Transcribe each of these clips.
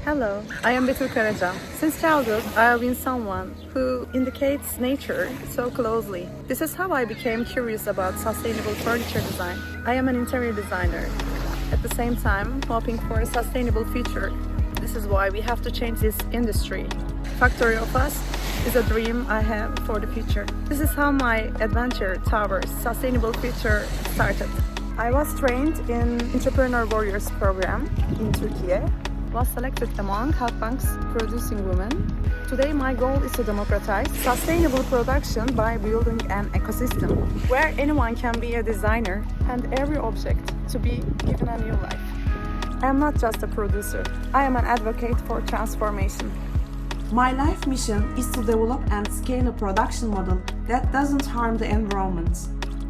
Hello, I am Betül Karaca. Since childhood, I have been someone who indicates nature so closely. This is how I became curious about sustainable furniture design. I am an interior designer. At the same time, hoping for a sustainable future. This is why we have to change this industry. Factory of Us is a dream I have for the future. This is how my adventure towards sustainable future started. I was trained in Entrepreneur Warriors program in Turkey. Was selected among Halkbank's producing women. Today my goal is to democratize sustainable production by building an ecosystem where anyone can be a designer and every object to be given a new life. I am not just a producer, I am an advocate for transformation. My life mission is to develop and scale a production model that doesn't harm the environment.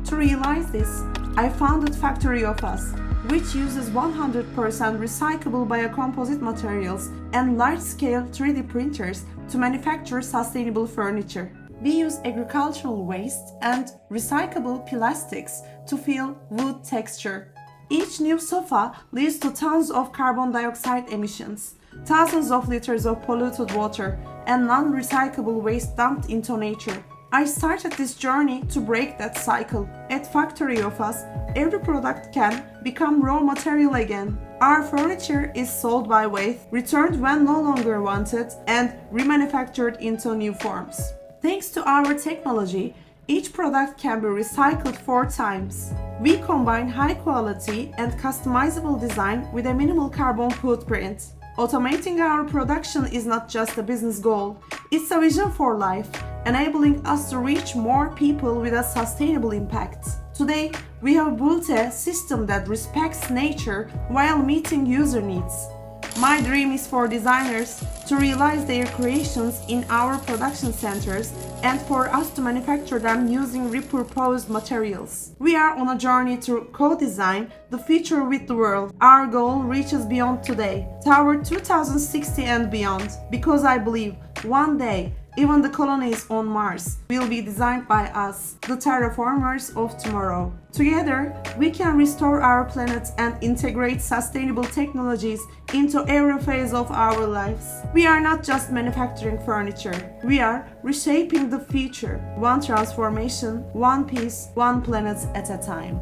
To realize this, I founded Factory of Us, which uses 100% recyclable biocomposite materials and large-scale 3D printers to manufacture sustainable furniture. We use agricultural waste and recyclable plastics to fill wood texture. Each new sofa leads to tons of carbon dioxide emissions, thousands of liters of polluted water, and non-recyclable waste dumped into nature. I started this journey to break that cycle. At Factory of Us, every product can become raw material again. Our furniture is sold by weight, returned when no longer wanted, and remanufactured into new forms. Thanks to our technology, each product can be recycled 4 times. We combine high quality and customizable design with a minimal carbon footprint. Automating our production is not just a business goal, it's a vision for life, enabling us to reach more people with a sustainable impact. Today, we have built a system that respects nature while meeting user needs. My dream is for designers to realize their creations in our production centers and for us to manufacture them using repurposed materials. We are on a journey to co-design the future with the world. Our goal reaches beyond today, toward 2060 and beyond, because I believe one day even the colonies on Mars will be designed by us, the terraformers of tomorrow. Together, we can restore our planet and integrate sustainable technologies into every phase of our lives. We are not just manufacturing furniture, we are reshaping the future, one transformation, one piece, one planet at a time.